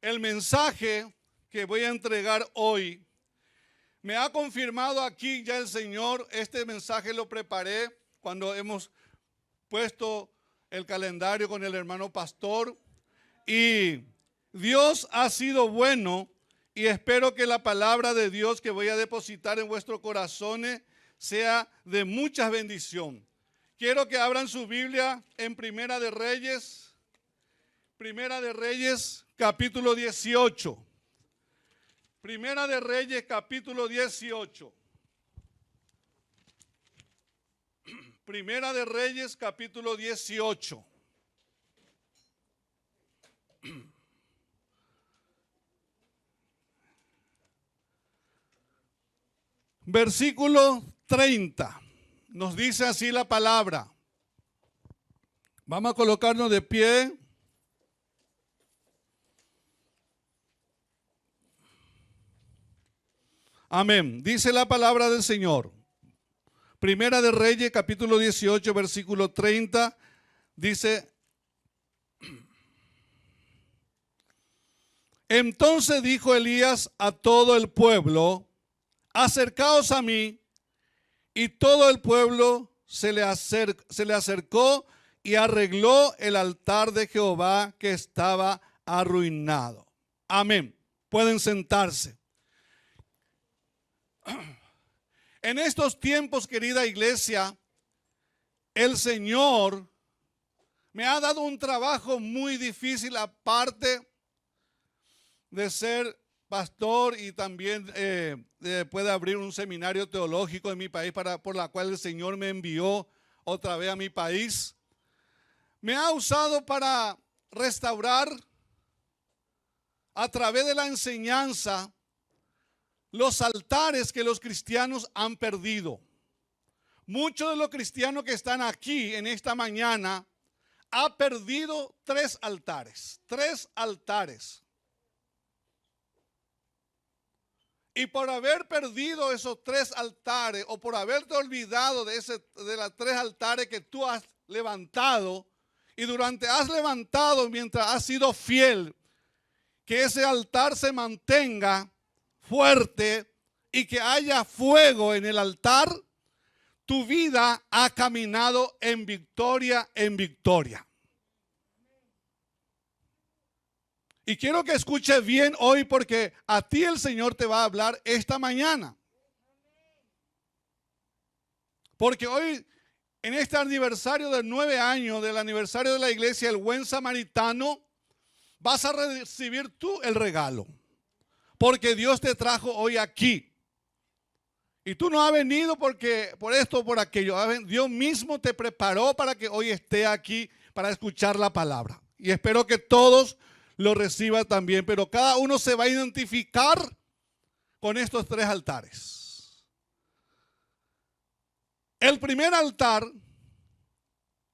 el mensaje que voy a entregar hoy, me ha confirmado aquí ya el Señor. Este mensaje lo preparé cuando hemos puesto el calendario con el hermano pastor. Y Dios ha sido bueno y espero que la palabra de Dios que voy a depositar en vuestros corazones sea de mucha bendición. Quiero que abran su Biblia en Primera de Reyes capítulo 18. Primera de Reyes capítulo 18. Primera de Reyes capítulo 18. Versículo 30. Nos dice así la palabra. Vamos a colocarnos de pie. Amén. Dice la palabra del Señor. Primera de Reyes, capítulo 18, versículo 30. Dice: entonces dijo Elías a todo el pueblo: acercaos a mí. Y todo el pueblo se le acercó y arregló el altar de Jehová que estaba arruinado. Amén. Pueden sentarse. En estos tiempos, querida iglesia, el Señor me ha dado un trabajo muy difícil, aparte de ser pastor y también puede abrir un seminario teológico en mi país por la cual el Señor me envió otra vez a mi país. Me ha usado para restaurar a través de la enseñanza los altares que los cristianos han perdido. Muchos de los cristianos que están aquí en esta mañana han perdido tres altares. Y por haber perdido esos tres altares, o por haberte olvidado de los tres altares que tú has levantado, y has levantado mientras has sido fiel, que ese altar se mantenga fuerte y que haya fuego en el altar, tu vida ha caminado en victoria en victoria. Y quiero que escuches bien hoy, porque a ti el Señor te va a hablar esta mañana. Porque hoy, en este aniversario de 9 años del aniversario de la iglesia El Buen Samaritano, vas a recibir tú el regalo. Porque Dios te trajo hoy aquí. Y tú no has venido porque por esto o por aquello. Dios mismo te preparó para que hoy esté aquí para escuchar la palabra. Y espero que todos lo reciba también, pero cada uno se va a identificar con estos tres altares. El primer altar,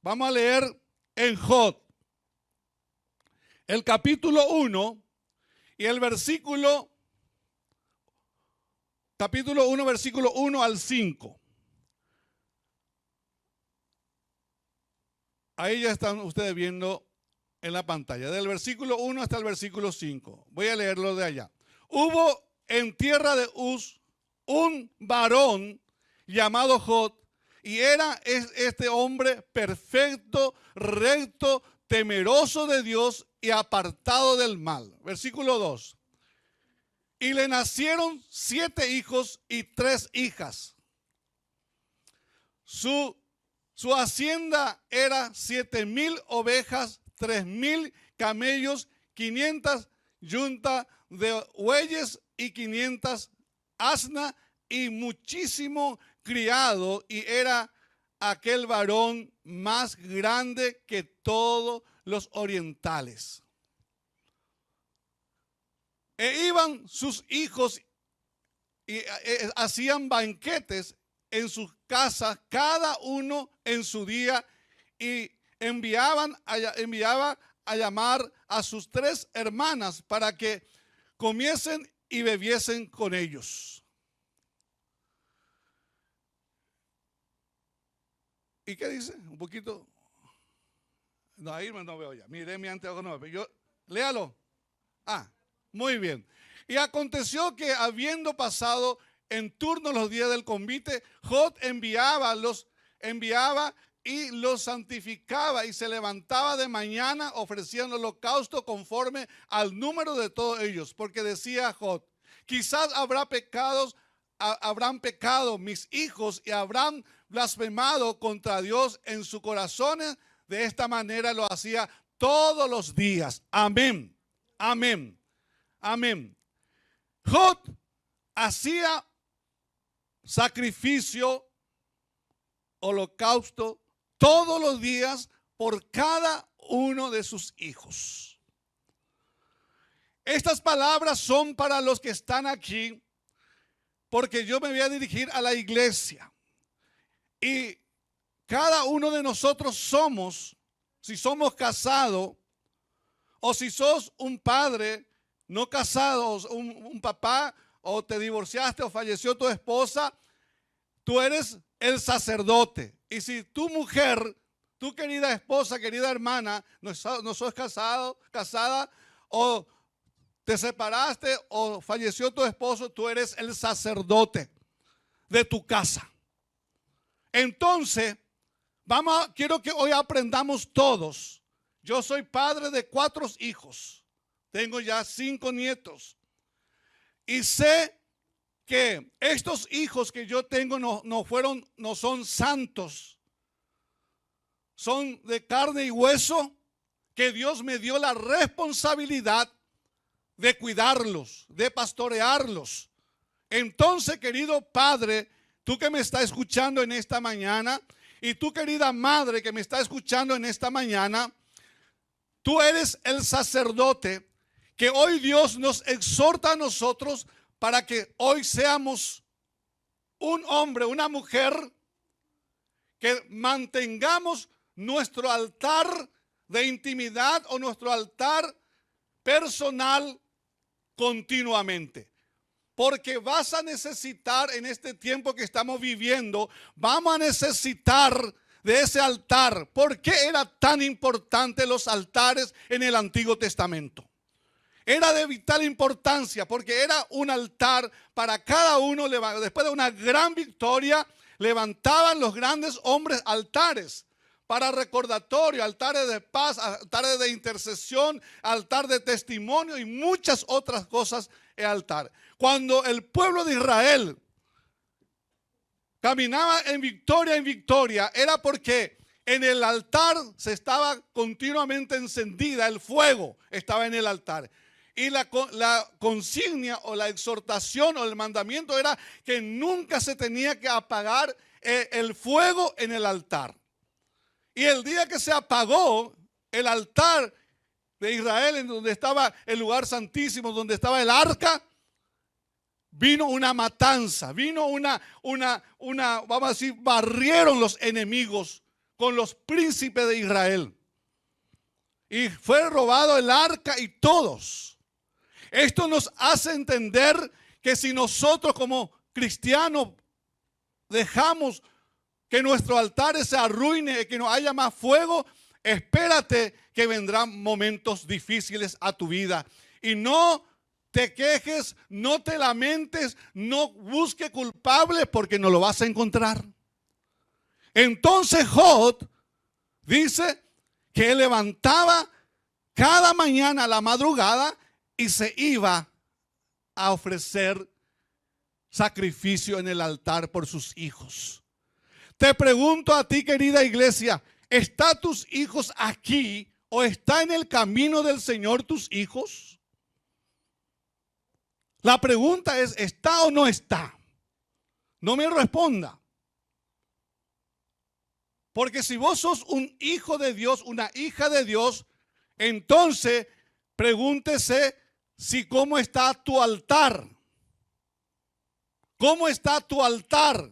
vamos a leer en Job, el capítulo 1 y el versículo 1 al 5. Ahí ya están ustedes viendo en la pantalla, del versículo 1 hasta el versículo 5. Voy a leerlo de allá. Hubo en tierra de Uz un varón llamado Job, y era este hombre perfecto, recto, temeroso de Dios y apartado del mal. Versículo 2. Y le nacieron 7 hijos y 3 hijas. Su hacienda era 7,000 ovejas, 3,000 camellos, 500 yuntas de bueyes y 500 asnas y muchísimo criado, y era aquel varón más grande que todos los orientales. E iban sus hijos y hacían banquetes en sus casas, cada uno en su día, y enviaba a llamar a sus 3 hermanas para que comiesen y bebiesen con ellos. ¿Y qué dice? Un poquito. No, ahí no veo ya. Mire, mi anteojo no veo. Léalo. Muy bien. Y aconteció que habiendo pasado en turno los días del convite, Jod enviaba y los santificaba y se levantaba de mañana ofreciendo holocausto conforme al número de todos ellos. Porque decía Jod, quizás habrán pecado mis hijos y habrán blasfemado contra Dios en sus corazones. De esta manera lo hacía todos los días. Amén, amén, amén. Jod hacía sacrificio, holocausto, todos los días por cada uno de sus hijos. Estas palabras son para los que están aquí, porque yo me voy a dirigir a la iglesia. Y cada uno de nosotros somos, si somos casados, o si sos un padre no casado, un papá, o te divorciaste o falleció tu esposa, tú eres el sacerdote. Y si tu mujer, tu querida esposa, querida hermana, no sos casada, o te separaste o falleció tu esposo, tú eres el sacerdote de tu casa. Entonces, quiero que hoy aprendamos todos. Yo soy padre de 4 hijos. Tengo ya 5 nietos. Y sé que estos hijos que yo tengo no son santos. Son de carne y hueso, que Dios me dio la responsabilidad de cuidarlos, de pastorearlos. Entonces, querido padre, tú que me estás escuchando en esta mañana, y tú, querida madre que me está escuchando en esta mañana, tú eres el sacerdote que hoy Dios nos exhorta a nosotros para que hoy seamos un hombre, una mujer, que mantengamos nuestro altar de intimidad o nuestro altar personal continuamente. Porque vas a necesitar en este tiempo que estamos viviendo, vamos a necesitar de ese altar. ¿Por qué era tan importante los altares en el Antiguo Testamento? Era de vital importancia porque era un altar para cada uno. Después de una gran victoria, levantaban los grandes hombres altares para recordatorio, altares de paz, altares de intercesión, altar de testimonio y muchas otras cosas en altar. Cuando el pueblo de Israel caminaba en victoria, era porque en el altar se estaba continuamente encendida, el fuego estaba en el altar. Y la consigna o la exhortación o el mandamiento era que nunca se tenía que apagar el fuego en el altar. Y el día que se apagó el altar de Israel, en donde estaba el lugar santísimo, donde estaba el arca, vino una matanza, vino vamos a decir, barrieron los enemigos con los príncipes de Israel. Y fue robado el arca y todos. Esto nos hace entender que si nosotros como cristianos dejamos que nuestro altar se arruine, que no haya más fuego, espérate que vendrán momentos difíciles a tu vida. Y no te quejes, no te lamentes, no busques culpables porque no lo vas a encontrar. Entonces Jod dice que él levantaba cada mañana a la madrugada y se iba a ofrecer sacrificio en el altar por sus hijos. Te pregunto a ti, querida iglesia, ¿están tus hijos aquí o está en el camino del Señor tus hijos? La pregunta es, ¿está o no está? No me responda. Porque si vos sos un hijo de Dios, una hija de Dios, entonces pregúntese si cómo está tu altar. ¿Cómo está tu altar?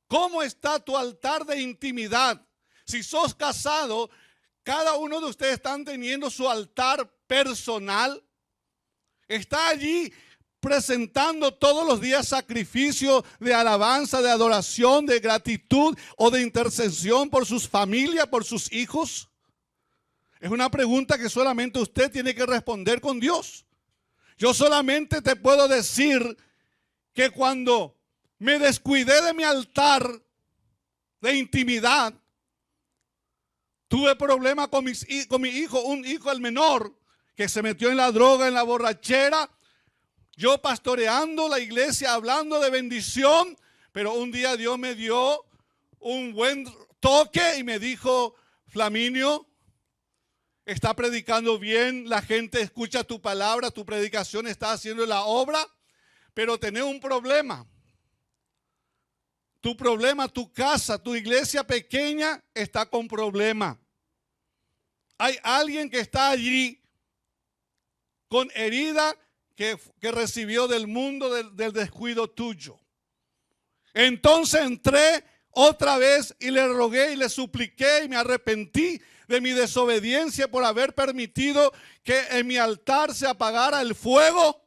¿Cómo está tu altar de intimidad? Si sos casado, cada uno de ustedes están teniendo su altar personal. Está allí presentando todos los días sacrificio de alabanza, de adoración, de gratitud o de intercesión por sus familias, por sus hijos. Es una pregunta que solamente usted tiene que responder con Dios. Yo solamente te puedo decir que cuando me descuidé de mi altar de intimidad, tuve problemas con mi hijo, un hijo, el menor, que se metió en la droga, en la borrachera. Yo pastoreando la iglesia, hablando de bendición, pero un día Dios me dio un buen toque y me dijo: Flaminio, está predicando bien, la gente escucha tu palabra, tu predicación está haciendo la obra, pero tenés un problema. Tu problema, tu casa, tu iglesia pequeña está con problema. Hay alguien que está allí con herida que recibió del mundo, del descuido tuyo. Entonces entré otra vez y le rogué y le supliqué y me arrepentí de mi desobediencia por haber permitido que en mi altar se apagara el fuego,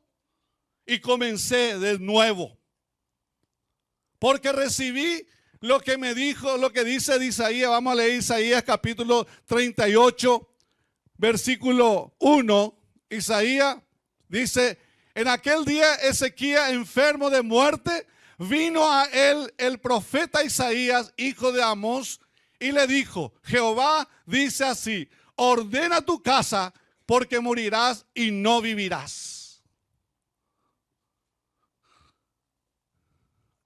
y comencé de nuevo. Porque recibí lo que me dijo, lo que dice de Isaías. Vamos a leer Isaías capítulo 38, versículo 1. Isaías dice: en aquel día Ezequías, enfermo de muerte, vino a él el profeta Isaías, hijo de Amós, y le dijo: Jehová dice así: ordena tu casa, porque morirás y no vivirás.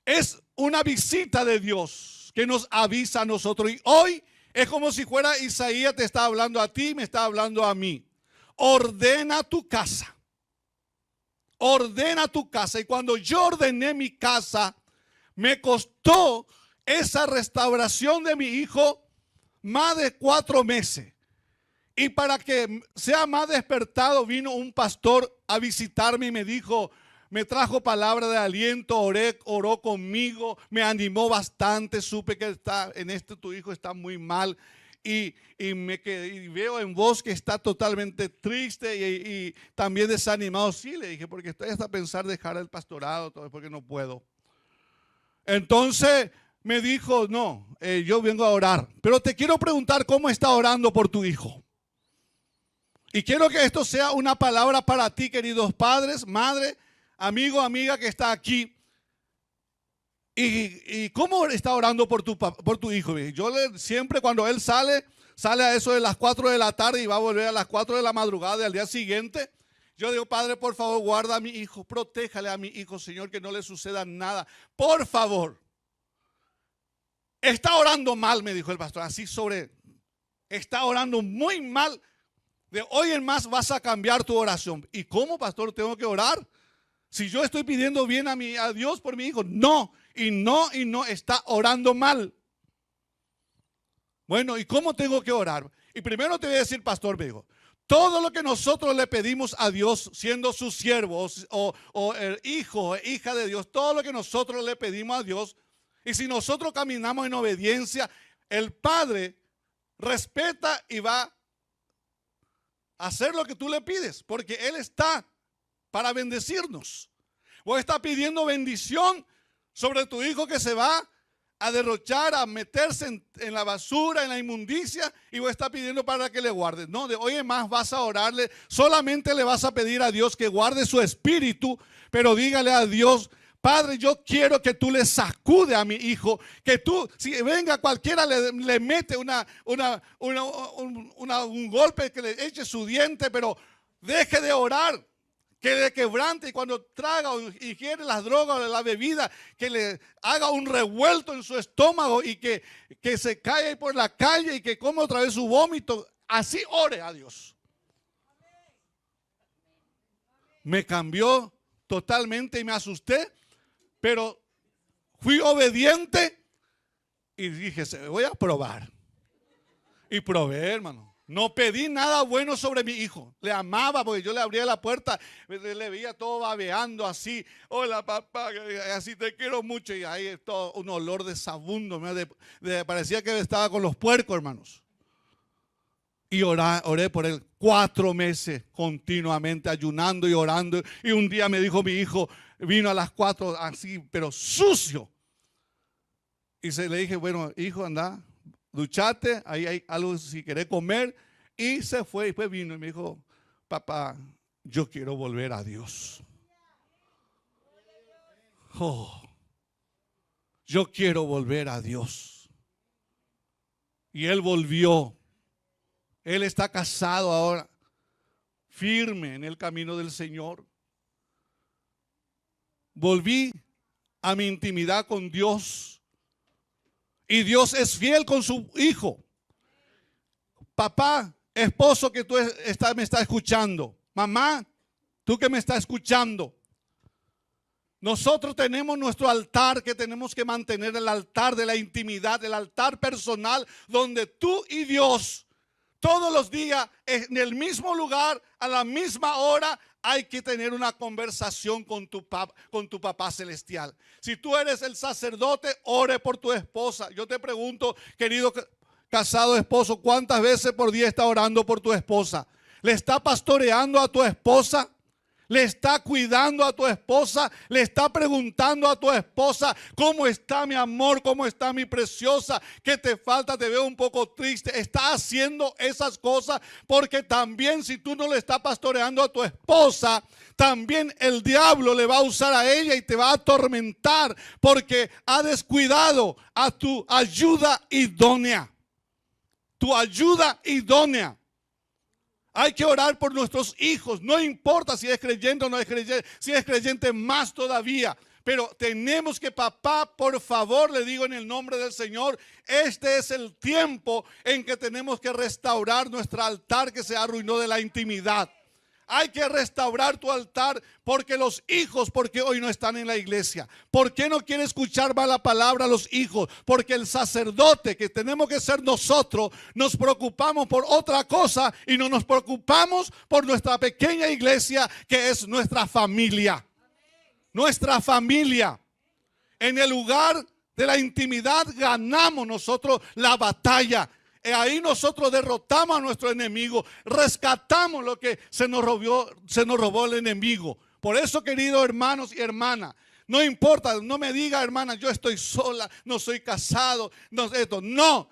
Es una visita de Dios que nos avisa a nosotros. Y hoy es como si fuera Isaías te está hablando a ti, me está hablando a mí. Ordena tu casa. Ordena tu casa. Y cuando yo ordené mi casa, me costó esa restauración de mi hijo más de 4 meses. Y para que sea más despertado, vino un pastor a visitarme y me dijo, me trajo palabra de aliento, oró conmigo, me animó bastante, supe que tu hijo está muy mal. Y veo en vos que está totalmente triste y también desanimado. Sí, le dije, porque estoy hasta pensar dejar el pastorado, todo, porque no puedo. Entonces me dijo, no, yo vengo a orar, pero te quiero preguntar cómo está orando por tu hijo. Y quiero que esto sea una palabra para ti, queridos padres, madre, amigo, amiga que está aquí. ¿Y cómo está orando por tu hijo? Yo siempre cuando él sale a eso de las 4 de la tarde y va a volver a las 4 de la madrugada del día siguiente. Yo digo, Padre, por favor, guarda a mi hijo, protéjale a mi hijo, Señor, que no le suceda nada. Por favor. Está orando mal, me dijo el pastor, está orando muy mal. De hoy en más vas a cambiar tu oración. ¿Y cómo, pastor, tengo que orar? Si yo estoy pidiendo bien a Dios por mi hijo. No, está orando mal. Bueno, ¿y cómo tengo que orar? Y primero te voy a decir, pastor, me dijo, todo lo que nosotros le pedimos a Dios, siendo su siervo o el hijo o hija de Dios, todo lo que nosotros le pedimos a Dios, y si nosotros caminamos en obediencia, el Padre respeta y va a hacer lo que tú le pides, porque Él está para bendecirnos. Vos estás pidiendo bendición sobre tu hijo que se va a derrochar, a meterse en la basura, en la inmundicia, y vos estás pidiendo para que le guardes. No, de hoy en más vas a orarle, solamente le vas a pedir a Dios que guarde su espíritu, pero dígale a Dios, Padre, yo quiero que tú le sacude a mi hijo, que tú, si venga cualquiera le mete un golpe, que le eche su diente, pero deje de orar. Que le quebrante y cuando traga o ingiere las drogas o la bebida, que le haga un revuelto en su estómago y que se caiga por la calle y que coma otra vez su vómito. Así ore a Dios. Me cambió totalmente y me asusté, pero fui obediente y dije, voy a probar. Y probé, hermano. No pedí nada bueno sobre mi hijo. Le amaba porque yo le abría la puerta, le veía todo babeando así. Hola papá, así te quiero mucho. Y ahí todo un olor de sabundo. Parecía que estaba con los puercos, hermanos. Y oré por él 4 meses continuamente, ayunando y orando. Y un día me dijo mi hijo, vino a las 4 así, pero sucio. Y le dije, bueno, hijo, anda. Duchate, ahí hay algo si querés comer. Y se fue, y después vino y me dijo, papá, yo quiero volver a Dios. Oh, yo quiero volver a Dios. Y él volvió. Él está casado ahora, firme en el camino del Señor. Volví a mi intimidad con Dios. Y Dios es fiel con su hijo. Papá, esposo que tú me estás escuchando. Mamá, tú que me estás escuchando. Nosotros tenemos nuestro altar que tenemos que mantener, el altar de la intimidad, el altar personal, donde tú y Dios todos los días en el mismo lugar, a la misma hora, hay que tener una conversación con tu papá celestial. Si tú eres el sacerdote, ore por tu esposa. Yo te pregunto, querido casado esposo, ¿cuántas veces por día está orando por tu esposa? ¿Le está pastoreando a tu esposa? ¿Le está cuidando a tu esposa? ¿Le está preguntando a tu esposa cómo está mi amor? ¿Cómo está mi preciosa? ¿Qué te falta? Te veo un poco triste. ¿Está haciendo esas cosas? Porque también si tú no le estás pastoreando a tu esposa, también el diablo le va a usar a ella y te va a atormentar porque ha descuidado a tu ayuda idónea. Tu ayuda idónea. Hay que orar por nuestros hijos, no importa si es creyente o no es creyente, si es creyente más todavía. Pero tenemos que, papá, por favor, le digo en el nombre del Señor, este es el tiempo en que tenemos que restaurar nuestro altar que se arruinó de la intimidad. Hay que restaurar tu altar porque los hijos, porque hoy no están en la iglesia. ¿Por qué no quiere escuchar más la palabra a los hijos? Porque el sacerdote que tenemos que ser nosotros, nos preocupamos por otra cosa y no nos preocupamos por nuestra pequeña iglesia que es nuestra familia. Nuestra familia. En el lugar de la intimidad ganamos nosotros la batalla. Ahí nosotros derrotamos a nuestro enemigo, rescatamos lo que se nos robó el enemigo. Por eso, queridos hermanos y hermanas, no importa, no me diga, hermana, yo estoy sola, no soy casado, no.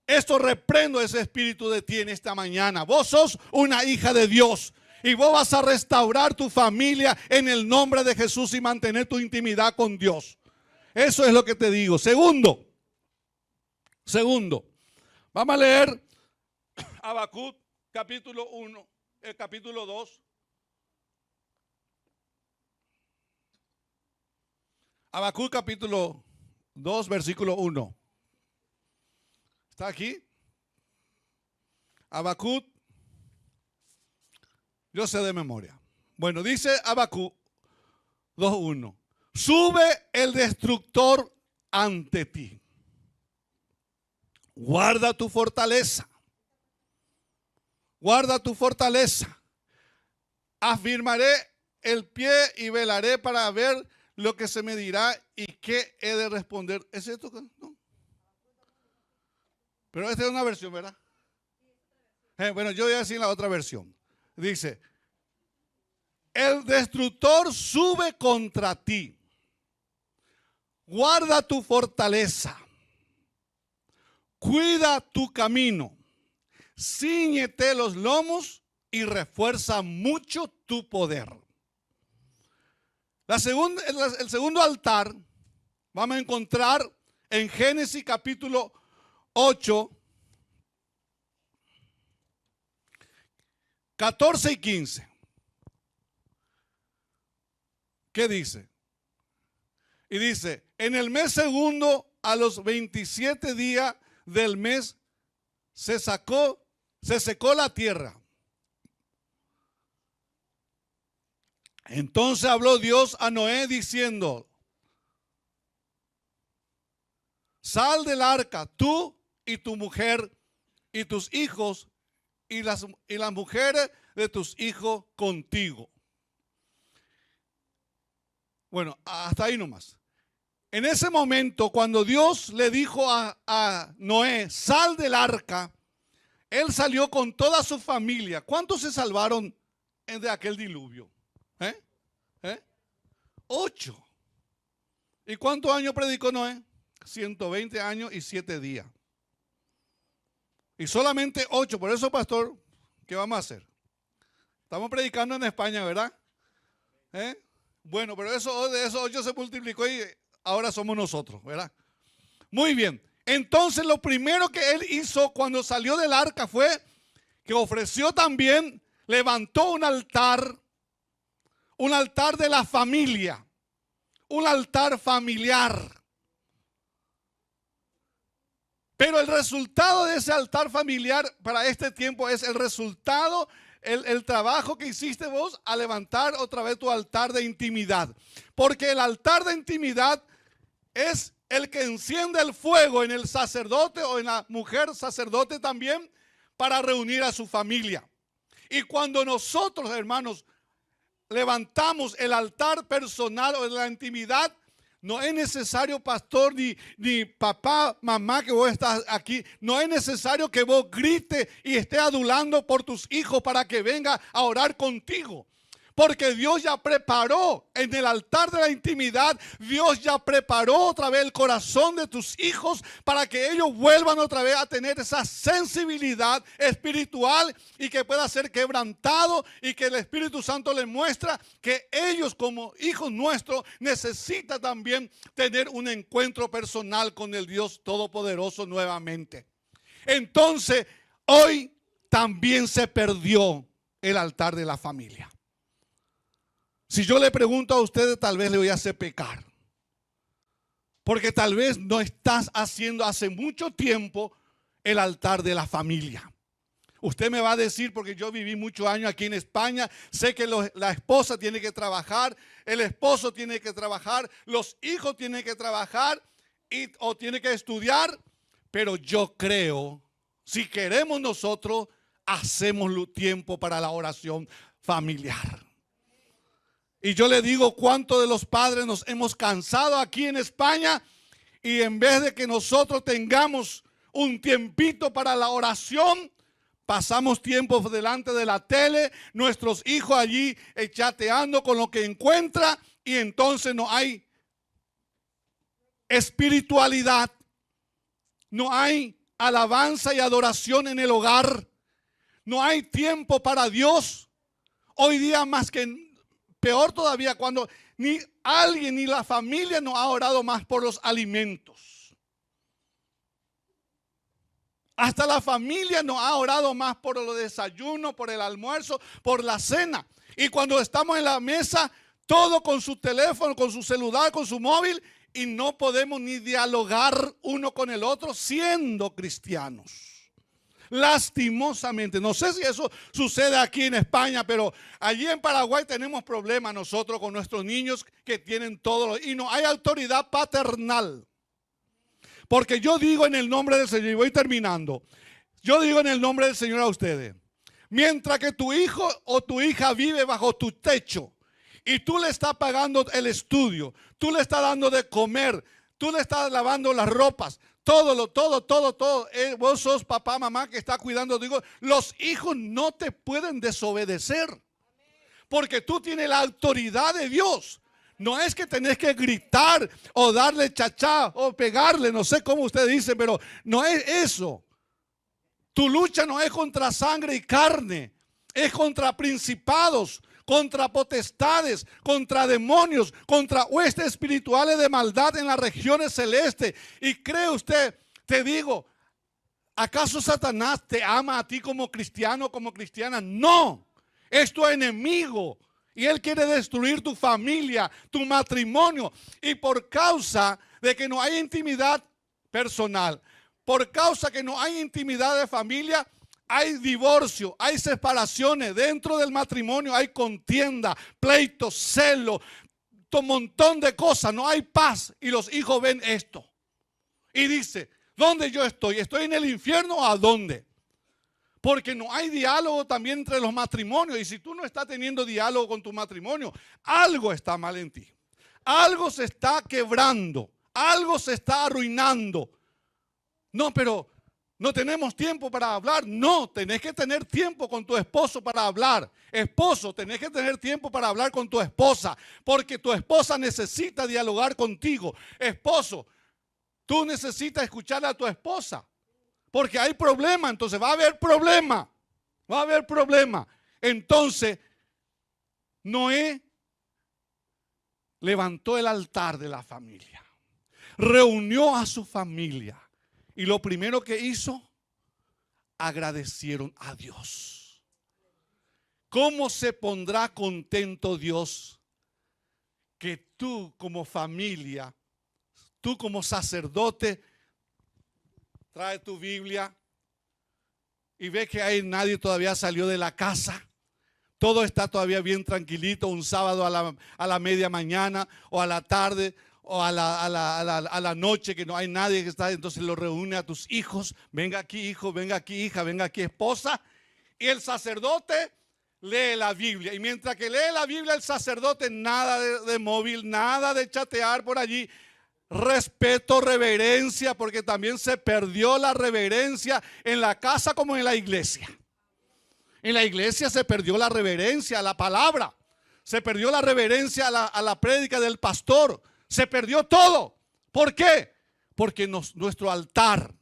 Esto reprendo ese espíritu de ti en esta mañana. Vos sos una hija de Dios y vos vas a restaurar tu familia en el nombre de Jesús y mantener tu intimidad con Dios. Eso es lo que te digo. Segundo. Vamos a leer Habacuc capítulo 1, capítulo 2. Habacuc capítulo 2, versículo 1. ¿Está aquí? Habacuc, yo sé de memoria. Bueno, dice Habacuc 2:1. Sube el destructor ante ti. Guarda tu fortaleza. Guarda tu fortaleza. Afirmaré el pie y velaré para ver lo que se me dirá y qué he de responder. ¿Es esto? No. Pero esta es una versión, ¿verdad? Bueno, yo voy a decir la otra versión. Dice, el destructor sube contra ti. Guarda tu fortaleza. Cuida tu camino, cíñete los lomos y refuerza mucho tu poder. El segundo altar vamos a encontrar en Génesis capítulo 8, 14 y 15. ¿Qué dice? Y dice, en el mes segundo, a los 27 días del mes, se secó la tierra. Entonces habló Dios a Noé diciendo, sal del arca, tú y tu mujer y tus hijos y las mujeres de tus hijos contigo. Bueno, hasta ahí nomás. En ese momento, cuando Dios le dijo a Noé, sal del arca, él salió con toda su familia. ¿Cuántos se salvaron de aquel diluvio? 8. ¿Y cuántos años predicó Noé? 120 años y 7 días. Y solamente 8. Por eso, pastor, ¿Qué vamos a hacer? Estamos predicando en España, ¿verdad? Bueno, pero de esos 8 se multiplicó y ahora somos nosotros, ¿verdad? Muy bien. Entonces lo primero que él hizo cuando salió del arca fue que ofreció también, levantó un altar de la familia, un altar familiar. Pero el resultado de ese altar familiar para este tiempo es el resultado, el trabajo que hiciste vos a levantar otra vez tu altar de intimidad. Porque el altar de intimidad es el que enciende el fuego en el sacerdote o en la mujer sacerdote también para reunir a su familia. Y cuando nosotros, hermanos, levantamos el altar personal o de la intimidad, no es necesario, pastor, ni papá, mamá, que vos estás aquí. No es necesario que vos grites y estés adulando por tus hijos para que venga a orar contigo. Porque Dios ya preparó en el altar de la intimidad, Dios ya preparó otra vez el corazón de tus hijos para que ellos vuelvan otra vez a tener esa sensibilidad espiritual y que pueda ser quebrantado y que el Espíritu Santo les muestra que ellos como hijos nuestros necesitan también tener un encuentro personal con el Dios Todopoderoso nuevamente. Entonces, hoy también se perdió el altar de la familia. Si yo le pregunto a ustedes, tal vez le voy a hacer pecar. Porque tal vez no estás haciendo hace mucho tiempo el altar de la familia. Usted me va a decir, porque yo viví muchos años aquí en España, sé que la esposa tiene que trabajar, el esposo tiene que trabajar, los hijos tienen que trabajar o tienen que estudiar. Pero yo creo, si queremos nosotros, hacemos tiempo para la oración familiar. Y yo le digo, ¿cuántos de los padres nos hemos cansado aquí en España? Y en vez de que nosotros tengamos un tiempito para la oración, pasamos tiempo delante de la tele, nuestros hijos allí chateando con lo que encuentra, y entonces no hay espiritualidad, no hay alabanza y adoración en el hogar, no hay tiempo para Dios. Hoy día más que peor todavía, cuando ni alguien ni la familia no ha orado más por los alimentos. Hasta la familia no ha orado más por los desayunos, por el almuerzo, por la cena. Y cuando estamos en la mesa, todo con su teléfono, con su celular, con su móvil, y no podemos ni dialogar uno con el otro siendo cristianos. Lastimosamente, no sé si eso sucede aquí en España, pero allí en Paraguay tenemos problemas nosotros con nuestros niños que tienen todo y no hay autoridad paternal. Porque yo digo en el nombre del Señor, y voy terminando, yo digo en el nombre del Señor a ustedes, mientras que tu hijo o tu hija vive bajo tu techo y tú le estás pagando el estudio, tú le estás dando de comer, tú le estás lavando las ropas, todo. Vos sos papá, mamá que está cuidando. Digo, los hijos no te pueden desobedecer. Porque tú tienes la autoridad de Dios. No es que tenés que gritar o darle chachá o pegarle, no sé cómo usted dice, pero no es eso. Tu lucha no es contra sangre y carne, es contra principados, contra potestades, contra demonios, contra huestes espirituales de maldad en las regiones celestes. Y cree usted, te digo, ¿acaso Satanás te ama a ti como cristiano, como cristiana? No, es tu enemigo y él quiere destruir tu familia, tu matrimonio. Y por causa de que no hay intimidad personal, por causa que no hay intimidad de familia, hay divorcio, hay separaciones dentro del matrimonio, hay contienda, pleitos, celo, un montón de cosas, no hay paz. Y los hijos ven esto y dice, ¿dónde yo estoy? ¿Estoy en el infierno o a dónde? Porque no hay diálogo también entre los matrimonios. Y si tú no estás teniendo diálogo con tu matrimonio, algo está mal en ti. Algo se está quebrando, algo se está arruinando. No, pero no tenemos tiempo para hablar. No, tenés que tener tiempo con tu esposo para hablar. Esposo, tenés que tener tiempo para hablar con tu esposa, porque tu esposa necesita dialogar contigo. Esposo, tú necesitas escuchar a tu esposa, porque hay problema, entonces va a haber problema. Va a haber problema. Entonces, Noé levantó el altar de la familia, reunió a su familia y lo primero que hizo, agradecieron a Dios. ¿Cómo se pondrá contento Dios que tú como familia, tú como sacerdote, trae tu Biblia y ve que hay nadie todavía salió de la casa? Todo está todavía bien tranquilito, un sábado a la media mañana o a la tarde o a la noche, que no hay nadie que está. Entonces lo reúne a tus hijos. Venga aquí, hijo, venga aquí, hija, venga aquí, esposa. Y el sacerdote lee la Biblia. Y mientras que lee la Biblia el sacerdote, nada de móvil, nada de chatear por allí. Respeto, reverencia, porque también se perdió la reverencia en la casa como en la iglesia. En la iglesia se perdió la reverencia a la palabra, se perdió la reverencia a la prédica del pastor, se perdió todo. ¿Por qué? Porque nuestro altar,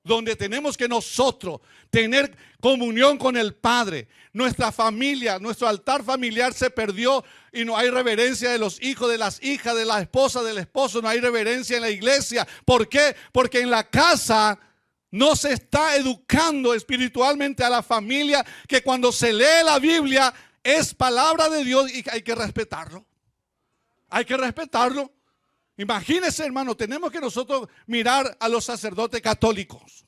donde tenemos que nosotros tener comunión con el Padre, nuestra familia, nuestro altar familiar se perdió y no hay reverencia de los hijos, de las hijas, de la esposa, del esposo, no hay reverencia en la iglesia. ¿Por qué? Porque en la casa no se está educando espiritualmente a la familia, que cuando se lee la Biblia es palabra de Dios y hay que respetarlo. Hay que respetarlo. Imagínense, hermano, tenemos que nosotros mirar a los sacerdotes católicos.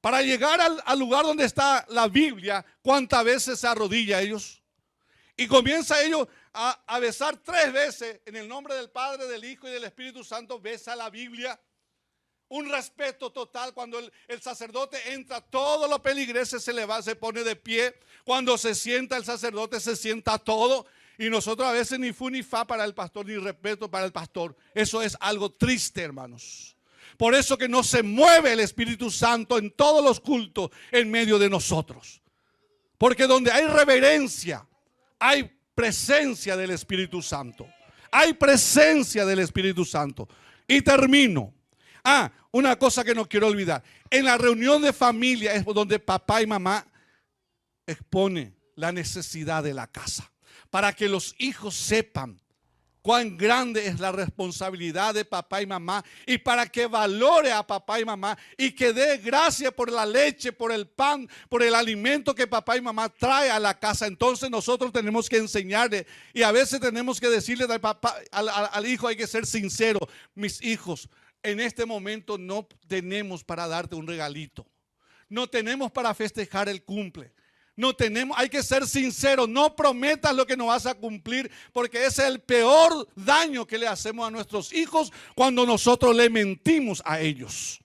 Para llegar al lugar donde está la Biblia, ¿cuántas veces se arrodilla ellos? Y comienza ellos a besar 3 veces en el nombre del Padre, del Hijo y del Espíritu Santo. Besa la Biblia. Un respeto total. Cuando el sacerdote entra, todos los peligreses se pone de pie. Cuando se sienta el sacerdote, se sienta todo. Y nosotros a veces ni fu ni fa para el pastor, ni respeto para el pastor. Eso es algo triste, hermanos. Por eso que no se mueve el Espíritu Santo en todos los cultos en medio de nosotros. Porque donde hay reverencia, hay presencia del Espíritu Santo. Hay presencia del Espíritu Santo. Y termino. Una cosa que no quiero olvidar. En la reunión de familia es donde papá y mamá expone la necesidad de la casa. Para que los hijos sepan cuán grande es la responsabilidad de papá y mamá. Y para que valore a papá y mamá. Y que dé gracias por la leche, por el pan, por el alimento que papá y mamá trae a la casa. Entonces nosotros tenemos que enseñarle. Y a veces tenemos que decirle al hijo, hay que ser sincero. Mis hijos, en este momento no tenemos para darte un regalito. No tenemos para festejar el cumple. No tenemos, hay que ser sinceros. No prometas lo que no vas a cumplir, porque ese es el peor daño que le hacemos a nuestros hijos cuando nosotros le mentimos a ellos.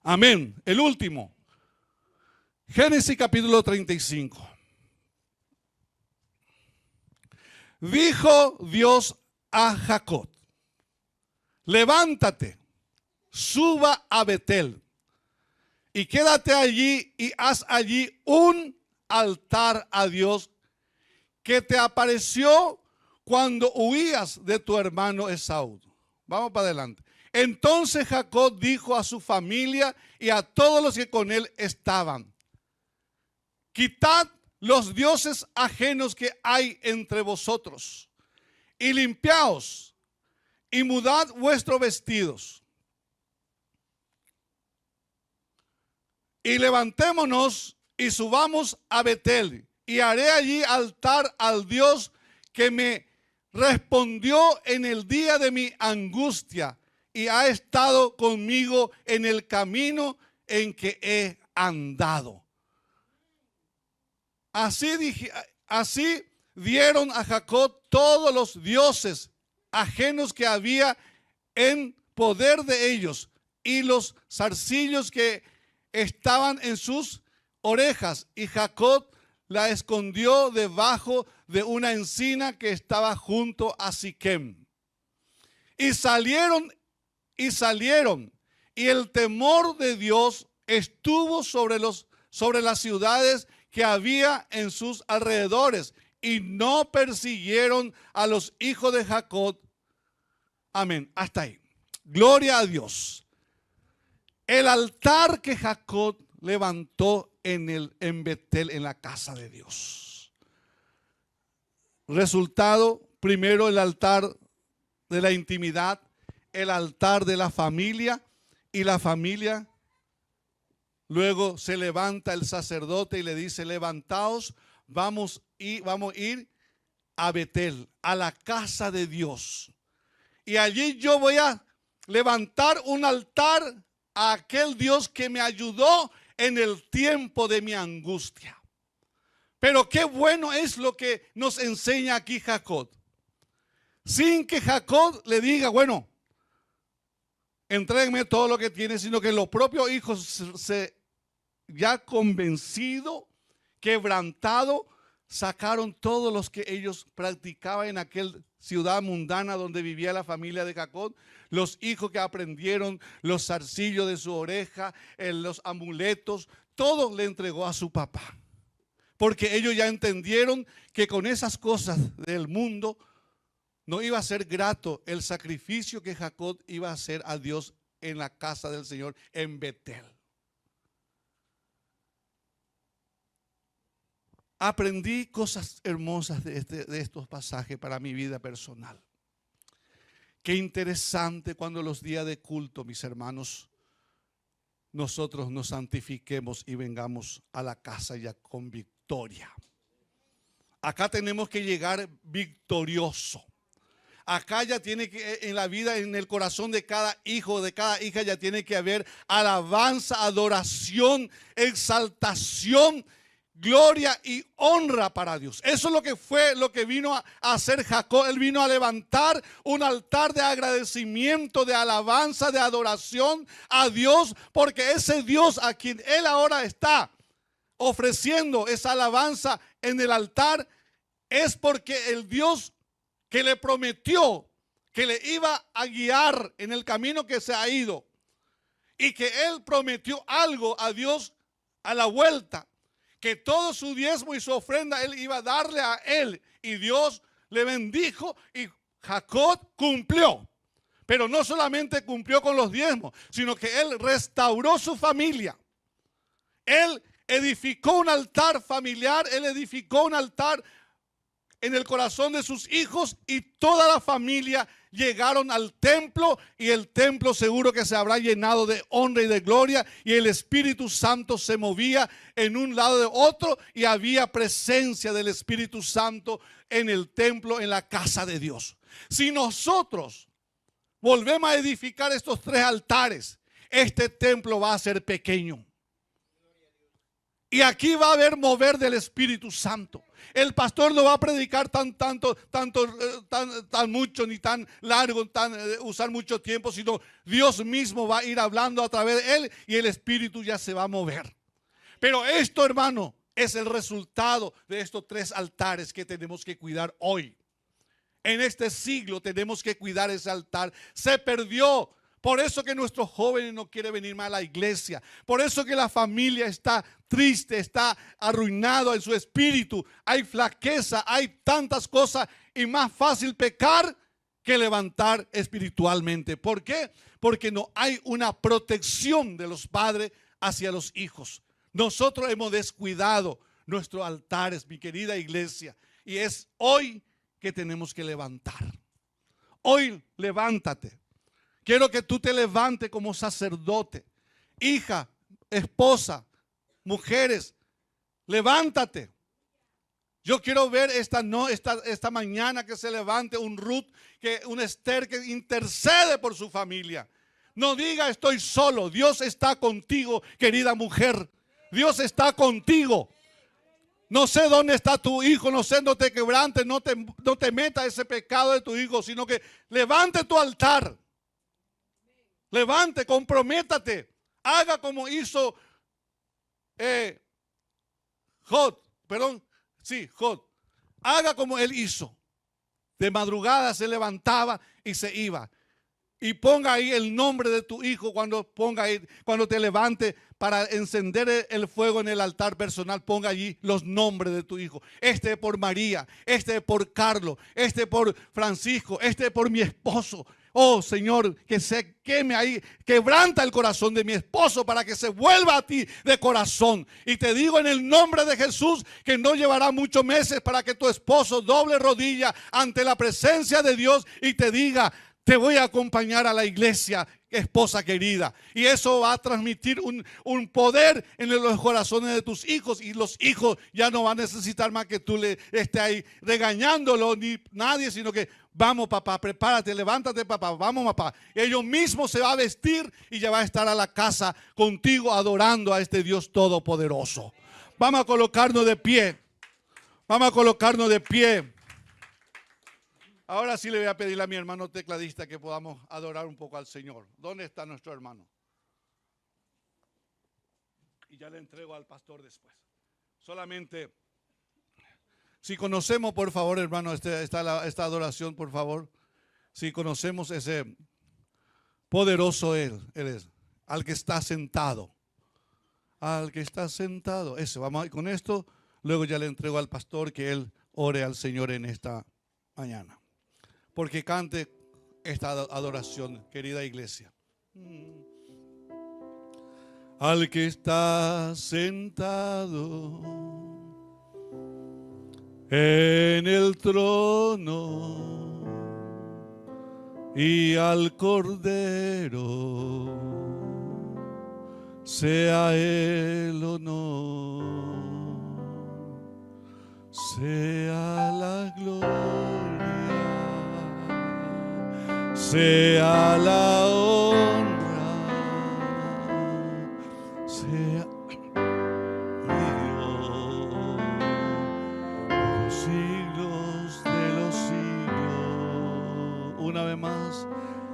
Amén. El último. Génesis capítulo 35. Dijo Dios a Jacob: levántate, suba a Betel y quédate allí y haz allí un altar a Dios que te apareció cuando huías de tu hermano Esaú. Vamos para adelante. Entonces Jacob dijo a su familia y a todos los que con él estaban: quitad los dioses ajenos que hay entre vosotros y limpiaos y mudad vuestros vestidos. Y levantémonos y subamos a Betel, y haré allí altar al Dios que me respondió en el día de mi angustia y ha estado conmigo en el camino en que he andado. Así dieron a Jacob todos los dioses ajenos que había en poder de ellos y los zarcillos que estaban en sus orejas, y Jacob la escondió debajo de una encina que estaba junto a Siquem. Y salieron, y el temor de Dios estuvo sobre las ciudades que había en sus alrededores, y no persiguieron a los hijos de Jacob. Amén. Hasta ahí. Gloria a Dios. El altar que Jacob levantó en Betel, en la casa de Dios. Resultado, primero el altar de la intimidad, el altar de la familia, y la familia luego se levanta el sacerdote y le dice: levantaos, vamos a ir a Betel, a la casa de Dios. Y allí yo voy a levantar un altar a aquel Dios que me ayudó en el tiempo de mi angustia. Pero qué bueno es lo que nos enseña aquí Jacob. Sin que Jacob le diga: bueno, entrégueme todo lo que tiene, sino que los propios hijos ya convencido, quebrantado, sacaron todos los que ellos practicaban en aquel ciudad mundana donde vivía la familia de Jacob. Los hijos que aprendieron los zarcillos de su oreja, los amuletos, todo le entregó a su papá. Porque ellos ya entendieron que con esas cosas del mundo no iba a ser grato el sacrificio que Jacob iba a hacer a Dios en la casa del Señor en Betel. Aprendí cosas hermosas de estos pasajes para mi vida personal. Qué interesante cuando los días de culto, mis hermanos, nosotros nos santifiquemos y vengamos a la casa ya con victoria. Acá tenemos que llegar victorioso. Acá ya tiene que, en la vida, en el corazón de cada hijo, de cada hija, ya tiene que haber alabanza, adoración, exaltación, gloria y honra para Dios. Eso es lo que fue, lo que vino a hacer Jacob. Él vino a levantar un altar de agradecimiento, de alabanza, de adoración a Dios, porque ese Dios a quien él ahora está ofreciendo esa alabanza en el altar es porque el Dios que le prometió que le iba a guiar en el camino que se ha ido, y que él prometió algo a Dios a la vuelta, que todo su diezmo y su ofrenda él iba a darle a él, y Dios le bendijo y Jacob cumplió. Pero no solamente cumplió con los diezmos, sino que él restauró su familia. Él edificó un altar familiar, él edificó un altar en el corazón de sus hijos, y toda la familia llegaron al templo, y el templo seguro que se habrá llenado de honra y de gloria, y el Espíritu Santo se movía en un lado de otro, y había presencia del Espíritu Santo en el templo, en la casa de Dios. Si nosotros volvemos a edificar estos tres altares, este templo va a ser pequeño. Y aquí va a haber mover del Espíritu Santo. El pastor no va a predicar tan mucho, ni tan largo, usar mucho tiempo, sino Dios mismo va a ir hablando a través de él, y el Espíritu ya se va a mover. Pero esto, hermano, es el resultado de estos tres altares que tenemos que cuidar hoy. En este siglo tenemos que cuidar ese altar. Se perdió. Por eso que nuestros jóvenes no quieren venir más a la iglesia. Por eso que la familia está triste, está arruinado en su espíritu. Hay flaqueza, hay tantas cosas, y más fácil pecar que levantar espiritualmente. ¿Por qué? Porque no hay una protección de los padres hacia los hijos. Nosotros hemos descuidado nuestros altares, mi querida iglesia. Y es hoy que tenemos que levantar. Hoy levántate. Quiero que tú te levantes como sacerdote, hija, esposa, mujeres, levántate. Yo quiero ver esta mañana que se levante un Ruth, un Esther que intercede por su familia. No diga estoy solo, Dios está contigo, querida mujer. Dios está contigo. No sé dónde está tu hijo, no sé, no te quebrantes, no te metas ese pecado de tu hijo, sino que levante tu altar. Levante, comprométate, haga como hizo Jod. Haga como él hizo. De madrugada se levantaba y se iba. Y ponga ahí el nombre de tu hijo cuando te levante para encender el fuego en el altar personal. Ponga allí los nombres de tu hijo. Este por María, este por Carlos, este por Francisco, este por mi esposo. Oh Señor, que se queme ahí, quebranta el corazón de mi esposo para que se vuelva a ti de corazón. Y te digo en el nombre de Jesús que no llevará muchos meses para que tu esposo doble rodilla ante la presencia de Dios y te diga: te voy a acompañar a la iglesia, esposa querida. Y eso va a transmitir un poder en los corazones de tus hijos. Y los hijos ya no van a necesitar más que tú le estés ahí regañándolo, ni nadie, sino que: vamos papá, prepárate, levántate papá, vamos papá. Ellos mismos se va a vestir y ya va a estar a la casa contigo adorando a este Dios todopoderoso. Vamos a colocarnos de pie. Vamos a colocarnos de pie. Ahora sí le voy a pedir a mi hermano tecladista que podamos adorar un poco al Señor. ¿Dónde está nuestro hermano? Y ya le entrego al pastor después. Solamente, si conocemos, por favor, hermano, esta adoración, por favor. Si conocemos ese poderoso Él es, al que está sentado. Al que está sentado. Ese, vamos a ir con esto. Luego ya le entrego al pastor que él ore al Señor en esta mañana. Porque cante esta adoración, querida iglesia. Al que está sentado en el trono y al Cordero sea el honor, sea la gloria, sea la honra, sea Dios por los siglos de los siglos. Una vez más,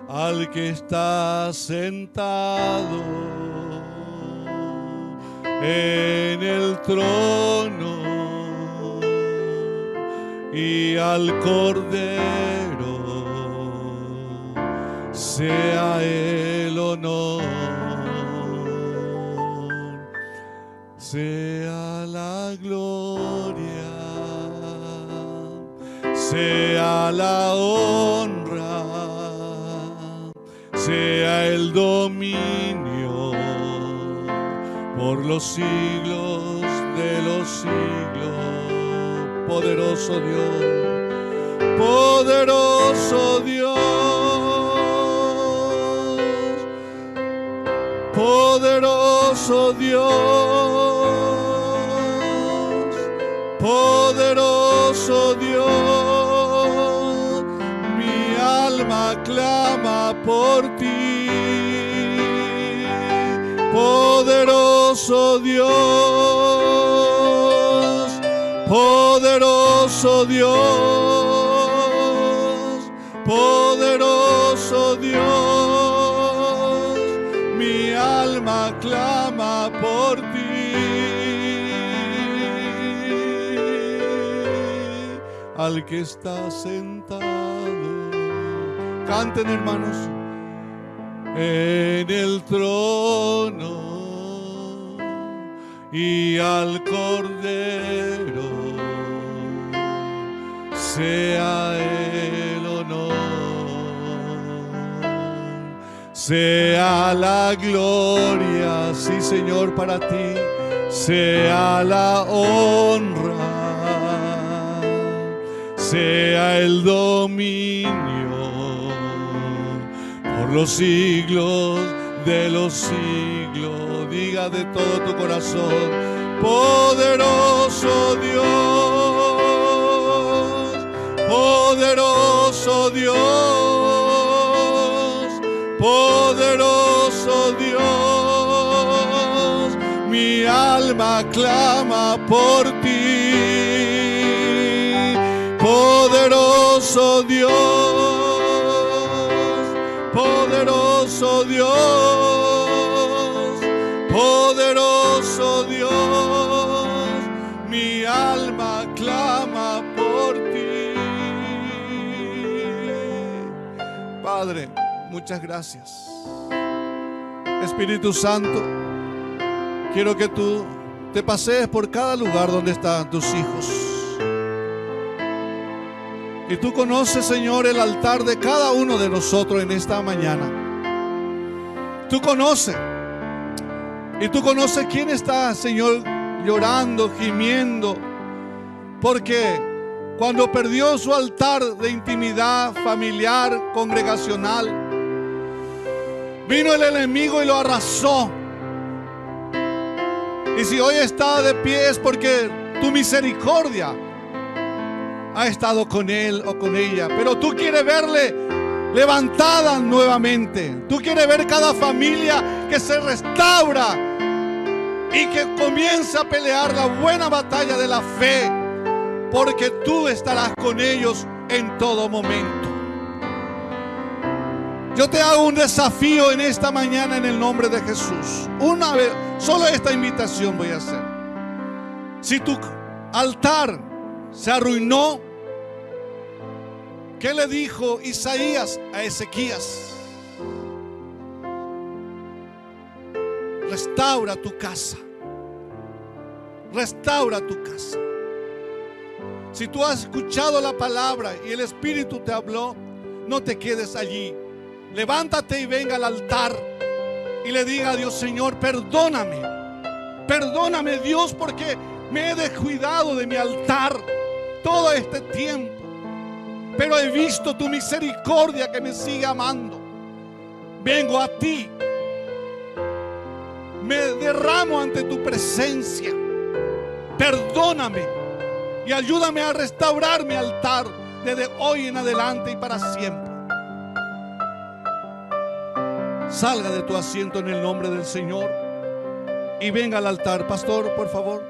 al que está sentado en el trono y al Cordero sea el honor, sea la gloria, sea la honra, sea el dominio por los siglos de los siglos. Poderoso Dios, poderoso Dios, poderoso Dios, poderoso Dios. Mi alma clama por ti, poderoso Dios, poderoso Dios, poderoso Dios. Mi alma clama por ti. Al que está sentado, canten hermanos, en el trono y al Cordero sea el honor, sea la gloria, sí Señor, para ti, sea la honra, sea el dominio por los siglos de los siglos. Diga de todo tu corazón, poderoso Dios, poderoso Dios, poderoso Dios. Mi alma clama por ti, poderoso Dios, poderoso Dios, poderoso Dios. Mi alma clama por ti. Padre, muchas gracias. Espíritu Santo, quiero que tú te pasees por cada lugar donde están tus hijos. Y tú conoces, Señor, el altar de cada uno de nosotros en esta mañana. Tú conoces. Y tú conoces quién está, Señor, llorando, gimiendo. Porque cuando perdió su altar de intimidad familiar, congregacional, vino el enemigo y lo arrasó. Y si hoy está de pie es porque tu misericordia ha estado con él o con ella. Pero tú quieres verle levantada nuevamente. Tú quieres ver cada familia que se restaura y que comienza a pelear la buena batalla de la fe, porque tú estarás con ellos en todo momento. Yo te hago un desafío en esta mañana en el nombre de Jesús. Una vez, solo esta invitación voy a hacer. Si tu altar se arruinó, ¿qué le dijo Isaías a Ezequías? Restaura tu casa. Restaura tu casa. Si tú has escuchado la palabra y el Espíritu te habló, no te quedes allí. Levántate y venga al altar y le diga a Dios: Señor, perdóname. Perdóname, Dios, porque me he descuidado de mi altar todo este tiempo. Pero he visto tu misericordia que me sigue amando. Vengo a ti. Me derramo ante tu presencia. Perdóname y ayúdame a restaurar mi altar desde hoy en adelante y para siempre. Salga de tu asiento en el nombre del Señor y venga al altar. Pastor, por favor.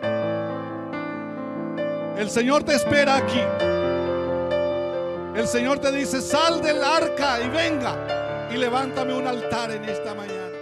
El Señor te espera aquí. El Señor te dice: sal del arca y venga y levántame un altar en esta mañana.